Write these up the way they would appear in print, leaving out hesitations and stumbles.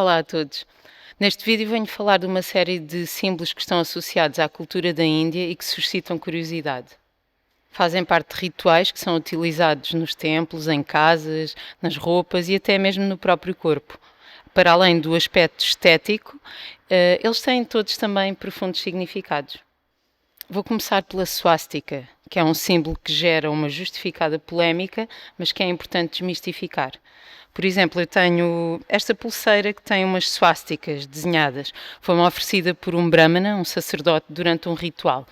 Olá a todos. Neste vídeo venho falar de uma série de símbolos que estão associados à cultura da Índia e que suscitam curiosidade. Fazem parte de rituais que são utilizados nos templos, em casas, nas roupas e até mesmo no próprio corpo. Para além do aspecto estético, eles têm todos também profundos significados. Vou começar pela swastika, que é um símbolo que gera uma justificada polémica, mas que é importante desmistificar. Por exemplo, eu tenho esta pulseira que tem umas swasticas desenhadas. Foi-me oferecida por um brahmana, um sacerdote, durante um ritual.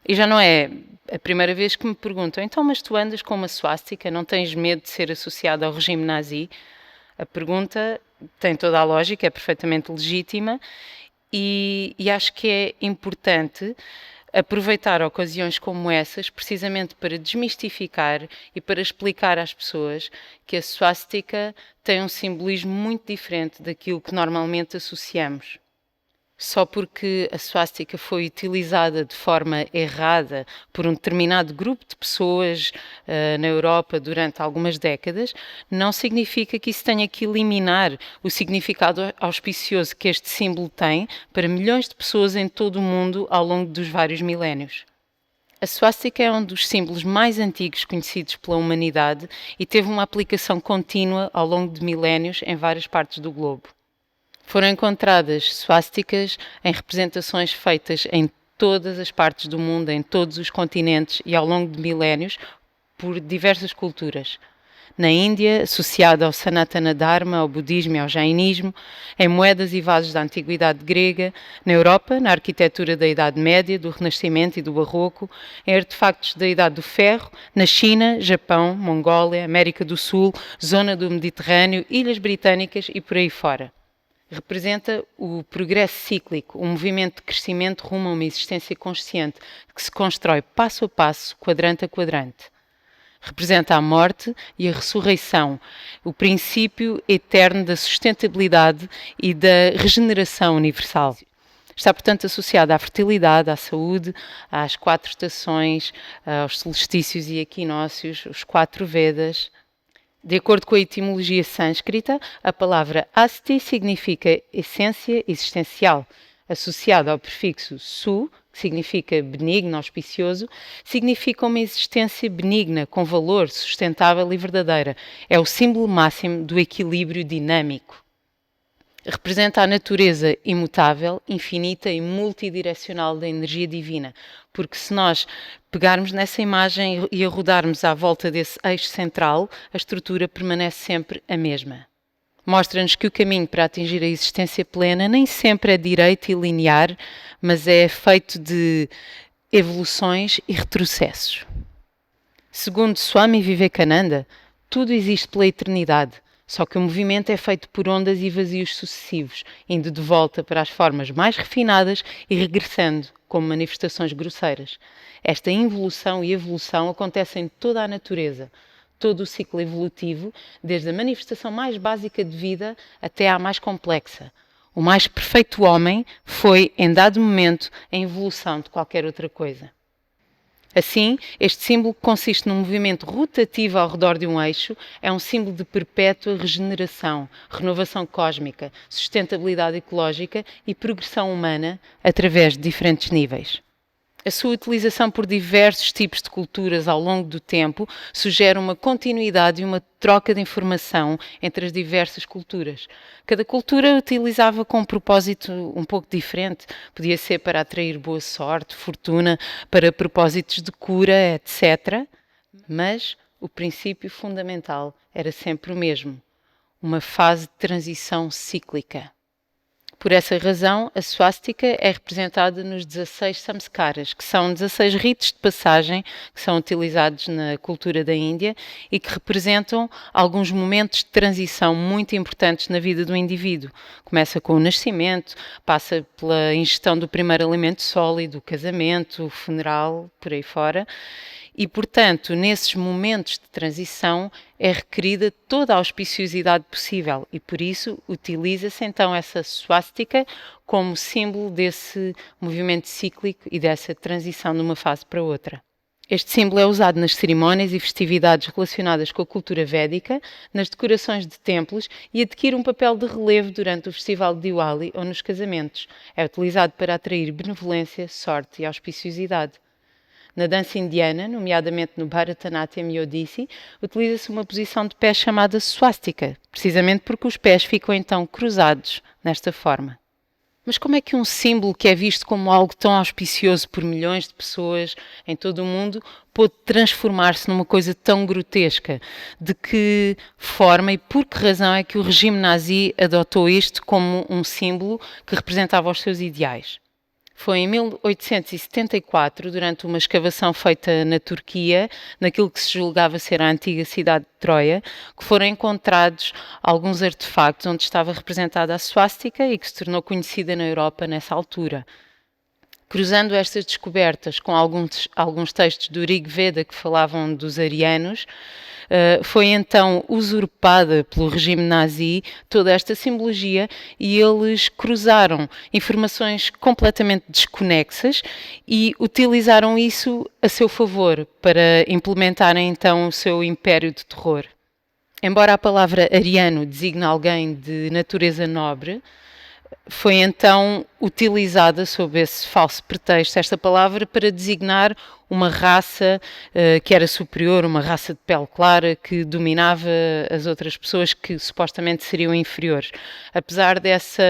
E já não é a primeira vez que me perguntam, então, mas tu andas com uma swastika, não tens medo de ser associado ao regime nazi? A pergunta tem toda a lógica, é perfeitamente legítima e acho que é importante aproveitar ocasiões como essas precisamente para desmistificar e para explicar às pessoas que a swastika tem um simbolismo muito diferente daquilo que normalmente associamos. Só porque a swastika foi utilizada de forma errada por um determinado grupo de pessoas na Europa durante algumas décadas, não significa que isso tenha que eliminar o significado auspicioso que este símbolo tem para milhões de pessoas em todo o mundo ao longo dos vários milénios. A swastika é um dos símbolos mais antigos conhecidos pela humanidade e teve uma aplicação contínua ao longo de milénios em várias partes do globo. Foram encontradas swasticas em representações feitas em todas as partes do mundo, em todos os continentes e ao longo de milénios, por diversas culturas. Na Índia, associada ao Sanatana Dharma, ao budismo e ao jainismo, em moedas e vasos da antiguidade grega, na Europa, na arquitetura da Idade Média, do Renascimento e do Barroco, em artefactos da Idade do Ferro, na China, Japão, Mongólia, América do Sul, zona do Mediterrâneo, Ilhas Britânicas e por aí fora. Representa o progresso cíclico, um movimento de crescimento rumo a uma existência consciente que se constrói passo a passo, quadrante a quadrante. Representa a morte e a ressurreição, o princípio eterno da sustentabilidade e da regeneração universal. Está, portanto, associada à fertilidade, à saúde, às 4 estações, aos solstícios e equinócios, os 4 Vedas. De acordo com a etimologia sânscrita, a palavra asti significa essência existencial. Associada ao prefixo su, que significa benigno, auspicioso, significa uma existência benigna, com valor, sustentável e verdadeira. É o símbolo máximo do equilíbrio dinâmico. Representa a natureza imutável, infinita e multidirecional da energia divina, porque se nós pegarmos nessa imagem e a rodarmos à volta desse eixo central, a estrutura permanece sempre a mesma. Mostra-nos que o caminho para atingir a existência plena nem sempre é direito e linear, mas é feito de evoluções e retrocessos. Segundo Swami Vivekananda, tudo existe pela eternidade. Só que o movimento é feito por ondas e vazios sucessivos, indo de volta para as formas mais refinadas e regressando como manifestações grosseiras. Esta involução e evolução acontecem em toda a natureza, todo o ciclo evolutivo, desde a manifestação mais básica de vida até à mais complexa. O mais perfeito homem foi, em dado momento, a evolução de qualquer outra coisa. Assim, este símbolo, que consiste num movimento rotativo ao redor de um eixo, é um símbolo de perpétua regeneração, renovação cósmica, sustentabilidade ecológica e progressão humana através de diferentes níveis. A sua utilização por diversos tipos de culturas ao longo do tempo sugere uma continuidade e uma troca de informação entre as diversas culturas. Cada cultura utilizava com um propósito um pouco diferente. Podia ser para atrair boa sorte, fortuna, para propósitos de cura, etc. Mas o princípio fundamental era sempre o mesmo: uma fase de transição cíclica. Por essa razão, a swastika é representada nos 16 samskaras, que são 16 ritos de passagem que são utilizados na cultura da Índia e que representam alguns momentos de transição muito importantes na vida do indivíduo. Começa com o nascimento, passa pela ingestão do primeiro alimento sólido, o casamento, o funeral, por aí fora. E, portanto, nesses momentos de transição é requerida toda a auspiciosidade possível e, por isso, utiliza-se então essa swastika como símbolo desse movimento cíclico e dessa transição de uma fase para outra. Este símbolo é usado nas cerimónias e festividades relacionadas com a cultura védica, nas decorações de templos e adquire um papel de relevo durante o festival de Diwali ou nos casamentos. É utilizado para atrair benevolência, sorte e auspiciosidade. Na dança indiana, nomeadamente no Bharatanatyam e Odissi, utiliza-se uma posição de pé chamada swastika, precisamente porque os pés ficam então cruzados nesta forma. Mas como é que um símbolo que é visto como algo tão auspicioso por milhões de pessoas em todo o mundo pôde transformar-se numa coisa tão grotesca? De que forma e por que razão é que o regime nazi adotou isto como um símbolo que representava os seus ideais? Foi em 1874, durante uma escavação feita na Turquia, naquilo que se julgava ser a antiga cidade de Troia, que foram encontrados alguns artefactos onde estava representada a swastika e que se tornou conhecida na Europa nessa altura. Cruzando estas descobertas com alguns textos do Rig Veda que falavam dos arianos, foi então usurpada pelo regime nazi toda esta simbologia e eles cruzaram informações completamente desconexas e utilizaram isso a seu favor para implementarem então o seu império de terror. Embora a palavra ariano designe alguém de natureza nobre, foi então utilizada sob esse falso pretexto esta palavra para designar uma raça que era superior, uma raça de pele clara que dominava as outras pessoas que supostamente seriam inferiores. Apesar dessa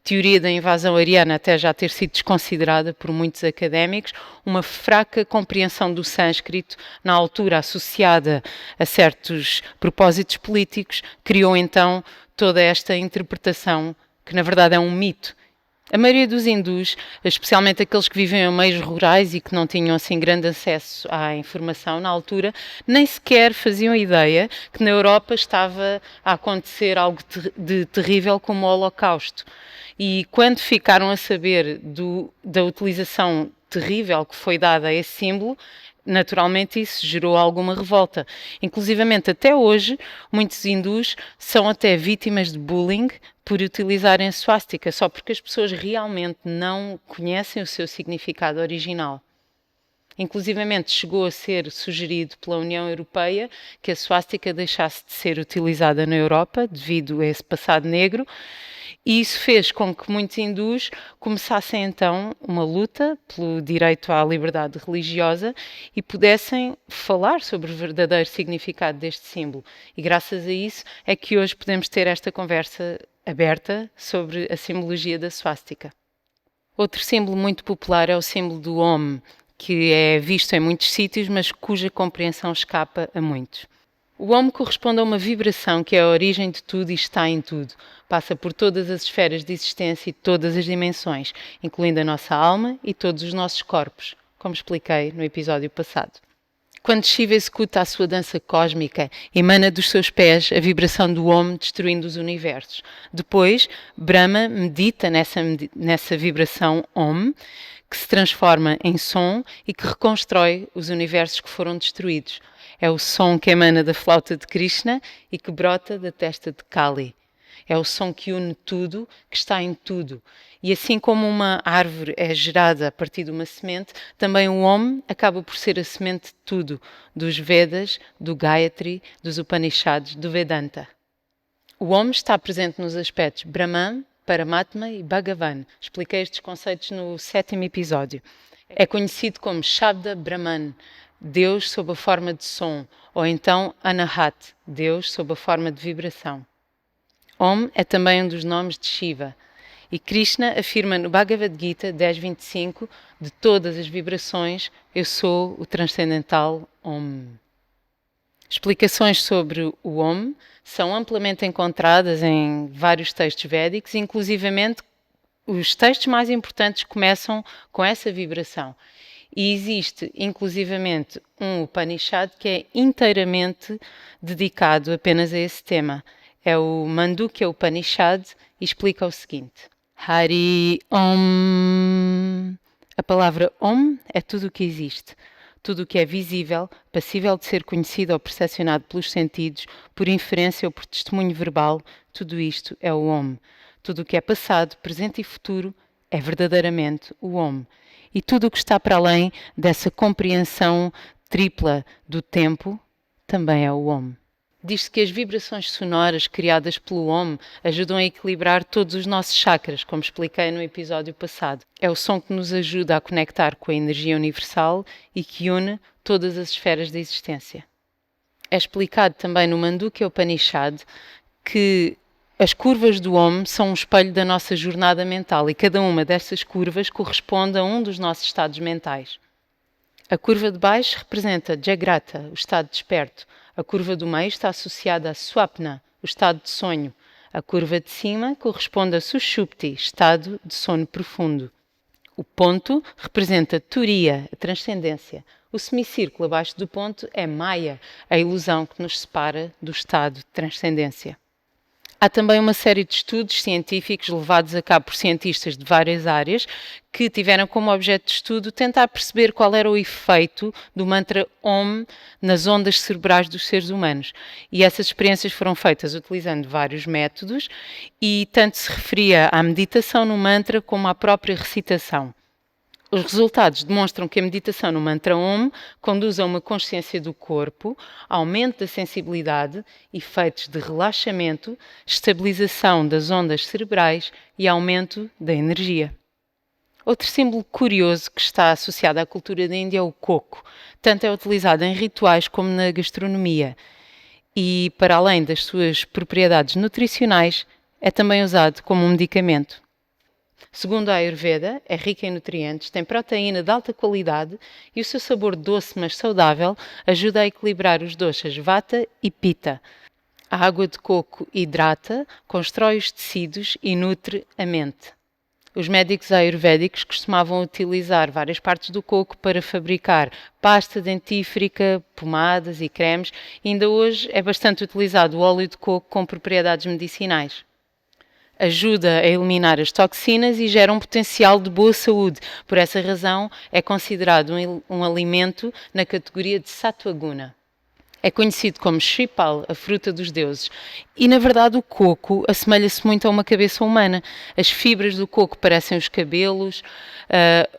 teoria da invasão ariana até já ter sido desconsiderada por muitos académicos, uma fraca compreensão do sânscrito, na altura associada a certos propósitos políticos, criou então toda esta interpretação que na verdade é um mito. A maioria dos hindus, especialmente aqueles que vivem em meios rurais e que não tinham assim grande acesso à informação na altura, nem sequer faziam ideia que na Europa estava a acontecer algo de terrível como o Holocausto. E quando ficaram a saber da utilização terrível que foi dada a esse símbolo, naturalmente isso gerou alguma revolta. Inclusivamente até hoje, muitos hindus são até vítimas de bullying por utilizarem a swastika, só porque as pessoas realmente não conhecem o seu significado original. Inclusivamente chegou a ser sugerido pela União Europeia que a swastika deixasse de ser utilizada na Europa devido a esse passado negro, e isso fez com que muitos hindus começassem então uma luta pelo direito à liberdade religiosa e pudessem falar sobre o verdadeiro significado deste símbolo. E graças a isso é que hoje podemos ter esta conversa aberta sobre a simbologia da swastika. Outro símbolo muito popular é o símbolo do Om, que é visto em muitos sítios, mas cuja compreensão escapa a muitos. O Om corresponde a uma vibração que é a origem de tudo e está em tudo. Passa por todas as esferas de existência e todas as dimensões, incluindo a nossa alma e todos os nossos corpos, como expliquei no episódio passado. Quando Shiva executa a sua dança cósmica, emana dos seus pés a vibração do Om destruindo os universos. Depois, Brahma medita nessa vibração Om, que se transforma em som e que reconstrói os universos que foram destruídos. É o som que emana da flauta de Krishna e que brota da testa de Kali. É o som que une tudo, que está em tudo. E assim como uma árvore é gerada a partir de uma semente, também o Om acaba por ser a semente de tudo, dos Vedas, do Gayatri, dos Upanishads, do Vedanta. O Om está presente nos aspectos Brahman, Paramatma e Bhagavan. Expliquei estes conceitos no 7º episódio. É conhecido como Shabda Brahman, Deus sob a forma de som, ou então Anahat, Deus sob a forma de vibração. Om é também um dos nomes de Shiva, e Krishna afirma no Bhagavad Gita 10.25, de todas as vibrações, eu sou o transcendental Om. Explicações sobre o Om são amplamente encontradas em vários textos védicos, inclusivamente os textos mais importantes começam com essa vibração. E existe, inclusivamente, um Upanishad que é inteiramente dedicado apenas a esse tema. É o Mandukya Upanishad e explica o seguinte. Hari Om. A palavra Om é tudo o que existe. Tudo o que é visível, passível de ser conhecido ou percepcionado pelos sentidos, por inferência ou por testemunho verbal, tudo isto é o Om. Tudo o que é passado, presente e futuro é verdadeiramente o Om. E tudo o que está para além dessa compreensão tripla do tempo também é o Om. Diz-se que as vibrações sonoras criadas pelo Om ajudam a equilibrar todos os nossos chakras, como expliquei no episódio passado. É o som que nos ajuda a conectar com a energia universal e que une todas as esferas da existência. É explicado também no Mandukya Upanishad que as curvas do Om são um espelho da nossa jornada mental e cada uma dessas curvas corresponde a um dos nossos estados mentais. A curva de baixo representa Jagrata, o estado desperto. A curva do meio está associada a Swapna, o estado de sonho. A curva de cima corresponde a Sushupti, estado de sono profundo. O ponto representa Turiya, a transcendência. O semicírculo abaixo do ponto é Maya, a ilusão que nos separa do estado de transcendência. Há também uma série de estudos científicos levados a cabo por cientistas de várias áreas que tiveram como objeto de estudo tentar perceber qual era o efeito do mantra Om nas ondas cerebrais dos seres humanos. E essas experiências foram feitas utilizando vários métodos e tanto se referia à meditação no mantra como à própria recitação. Os resultados demonstram que a meditação no mantra Om conduz a uma consciência do corpo, aumento da sensibilidade, efeitos de relaxamento, estabilização das ondas cerebrais e aumento da energia. Outro símbolo curioso que está associado à cultura da Índia é o coco. Tanto é utilizado em rituais como na gastronomia. E, para além das suas propriedades nutricionais, é também usado como um medicamento. Segundo a Ayurveda, é rica em nutrientes, tem proteína de alta qualidade e o seu sabor doce mas saudável ajuda a equilibrar os doshas Vata e Pitta. A água de coco hidrata, constrói os tecidos e nutre a mente. Os médicos ayurvédicos costumavam utilizar várias partes do coco para fabricar pasta dentífrica, pomadas e cremes, e ainda hoje é bastante utilizado o óleo de coco com propriedades medicinais. Ajuda a eliminar as toxinas e gera um potencial de boa saúde. Por essa razão, é considerado um alimento na categoria de Sattva Guna. É conhecido como Shripal, a fruta dos deuses. E, na verdade, o coco assemelha-se muito a uma cabeça humana. As fibras do coco parecem os cabelos,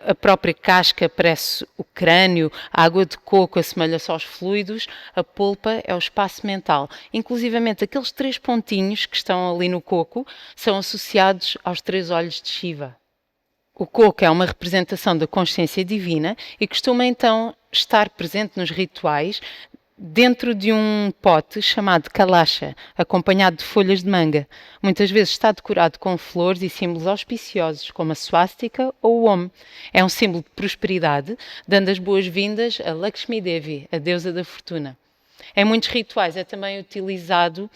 a própria casca parece o crânio, a água de coco assemelha-se aos fluidos, a polpa é o espaço mental. Inclusivamente, aqueles 3 pontinhos que estão ali no coco são associados aos 3 olhos de Shiva. O coco é uma representação da consciência divina e costuma então estar presente nos rituais dentro de um pote chamado kalasha, acompanhado de folhas de manga. Muitas vezes está decorado com flores e símbolos auspiciosos, como a swastika ou o Om. É um símbolo de prosperidade, dando as boas-vindas a Lakshmi Devi, a deusa da fortuna. Em muitos rituais é também utilizado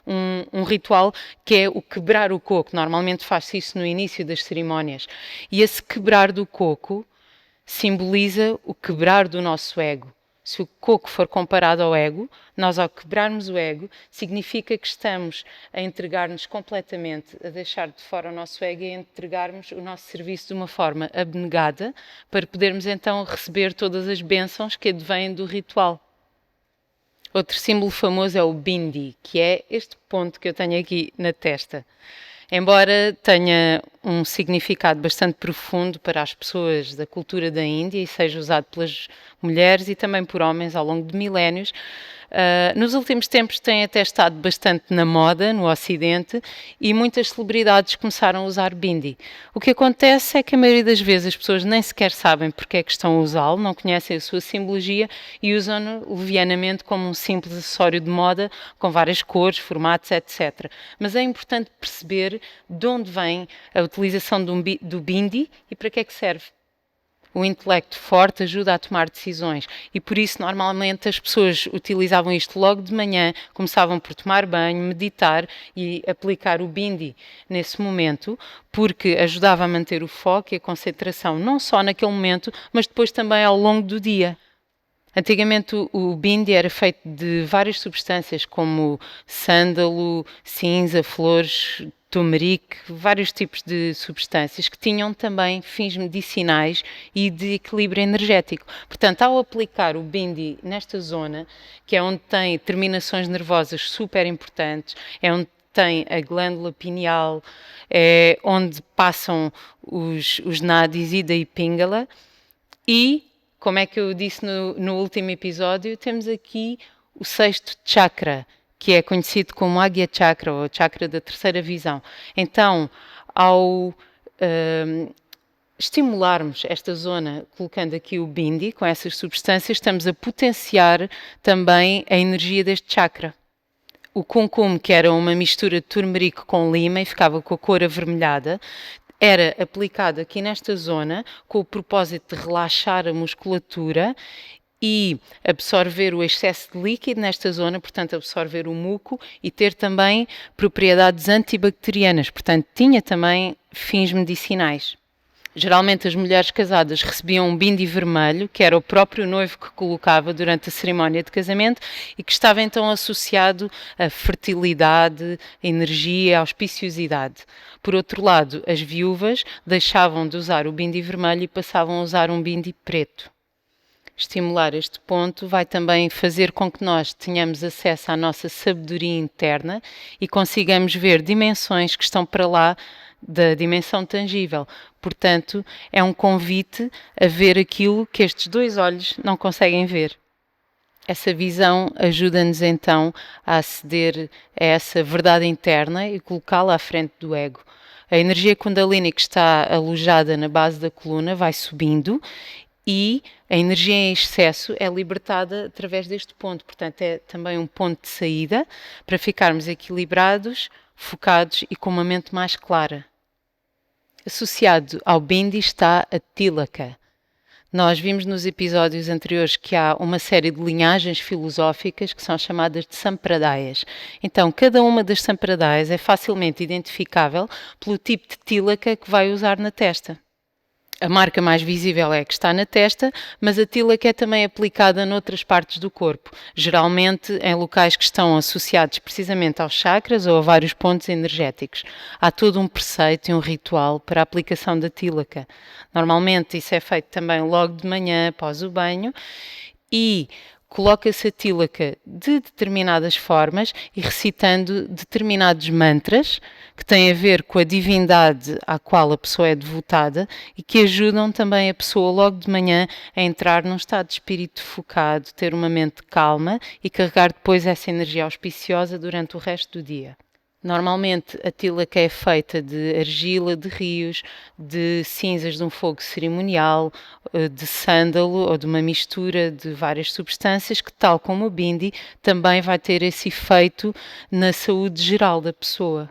um ritual que é o quebrar o coco. Normalmente faz-se isso no início das cerimónias. E esse quebrar do coco simboliza o quebrar do nosso ego. Se o coco for comparado ao ego, nós ao quebrarmos o ego, significa que estamos a entregar-nos completamente, a deixar de fora o nosso ego e a entregarmos o nosso serviço de uma forma abnegada para podermos então receber todas as bênçãos que advêm do ritual. Outro símbolo famoso é o bindi, que é este ponto que eu tenho aqui na testa. Embora tenha um significado bastante profundo para as pessoas da cultura da Índia e seja usado pelas mulheres e também por homens ao longo de milénios, nos últimos tempos tem até estado bastante na moda no Ocidente e muitas celebridades começaram a usar bindi. O que acontece é que a maioria das vezes as pessoas nem sequer sabem porque é que estão a usá-lo, não conhecem a sua simbologia e usam-no levianamente como um simples acessório de moda com várias cores, formatos, etc. Mas é importante perceber de onde vem a utilização do bindi e para que é que serve. O intelecto forte ajuda a tomar decisões e por isso normalmente as pessoas utilizavam isto logo de manhã, começavam por tomar banho, meditar e aplicar o bindi nesse momento, porque ajudava a manter o foco e a concentração não só naquele momento, mas depois também ao longo do dia. Antigamente o bindi era feito de várias substâncias como sândalo, cinza, flores, turmeric, vários tipos de substâncias que tinham também fins medicinais e de equilíbrio energético. Portanto, ao aplicar o bindi nesta zona, que é onde tem terminações nervosas super importantes, é onde tem a glândula pineal, é onde passam os nadis e daí pingala. E, como é que eu disse no último episódio, temos aqui o sexto chakra, que é conhecido como Agya Chakra, ou chakra da terceira visão. Então, ao estimularmos esta zona, colocando aqui o bindi, com essas substâncias, estamos a potenciar também a energia deste chakra. O kumkum, que era uma mistura de turmerico com lima e ficava com a cor avermelhada, era aplicado aqui nesta zona com o propósito de relaxar a musculatura e absorver o excesso de líquido nesta zona, portanto absorver o muco e ter também propriedades antibacterianas, portanto tinha também fins medicinais. Geralmente as mulheres casadas recebiam um bindi vermelho, que era o próprio noivo que colocava durante a cerimónia de casamento e que estava então associado à fertilidade, à energia, à auspiciosidade. Por outro lado, as viúvas deixavam de usar o bindi vermelho e passavam a usar um bindi preto. Estimular este ponto vai também fazer com que nós tenhamos acesso à nossa sabedoria interna e consigamos ver dimensões que estão para lá da dimensão tangível. Portanto, é um convite a ver aquilo que estes dois olhos não conseguem ver. Essa visão ajuda-nos então a aceder a essa verdade interna e colocá-la à frente do ego. A energia Kundalini que está alojada na base da coluna vai subindo e a energia em excesso é libertada através deste ponto. Portanto, é também um ponto de saída para ficarmos equilibrados, focados e com uma mente mais clara. Associado ao bindi está a tilaka. Nós vimos nos episódios anteriores que há uma série de linhagens filosóficas que são chamadas de sampradayas. Então, cada uma das sampradayas é facilmente identificável pelo tipo de tilaka que vai usar na testa. A marca mais visível é a que está na testa, mas a tilaka é também aplicada noutras partes do corpo, geralmente em locais que estão associados precisamente aos chakras ou a vários pontos energéticos. Há todo um preceito e um ritual para a aplicação da tilaka. Normalmente isso é feito também logo de manhã, após o banho, e coloca-se a tilaka de determinadas formas e recitando determinados mantras que têm a ver com a divindade à qual a pessoa é devotada e que ajudam também a pessoa logo de manhã a entrar num estado de espírito focado, ter uma mente calma e carregar depois essa energia auspiciosa durante o resto do dia. Normalmente a tilaka é feita de argila de rios, de cinzas de um fogo cerimonial, de sândalo ou de uma mistura de várias substâncias que, tal como o bindi, também vai ter esse efeito na saúde geral da pessoa.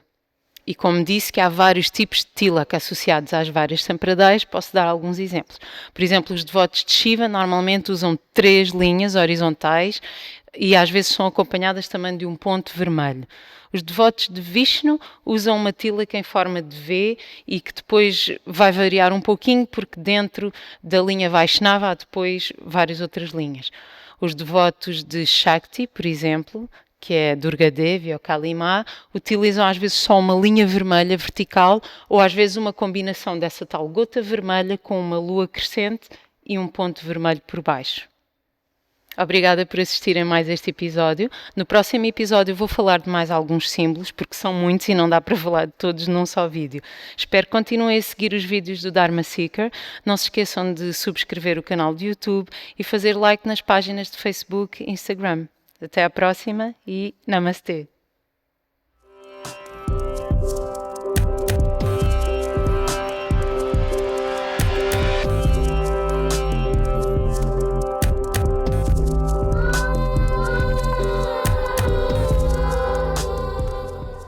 E como disse que há vários tipos de tilaka associados às várias sampradayas, posso dar alguns exemplos. Por exemplo, os devotos de Shiva normalmente usam 3 linhas horizontais e às vezes são acompanhadas também de um ponto vermelho. Os devotos de Vishnu usam uma tilaka em forma de V e que depois vai variar um pouquinho porque dentro da linha Vaishnava há depois várias outras linhas. Os devotos de Shakti, por exemplo, que é Durga Devi ou Kali Ma, utilizam às vezes só uma linha vermelha vertical ou às vezes uma combinação dessa tal gota vermelha com uma lua crescente e um ponto vermelho por baixo. Obrigada por assistirem mais este episódio. No próximo episódio vou falar de mais alguns símbolos, porque são muitos e não dá para falar de todos num só vídeo. Espero que continuem a seguir os vídeos do Dharma Seeker. Não se esqueçam de subscrever o canal de YouTube e fazer like nas páginas de Facebook e Instagram. Até à próxima e Namastê!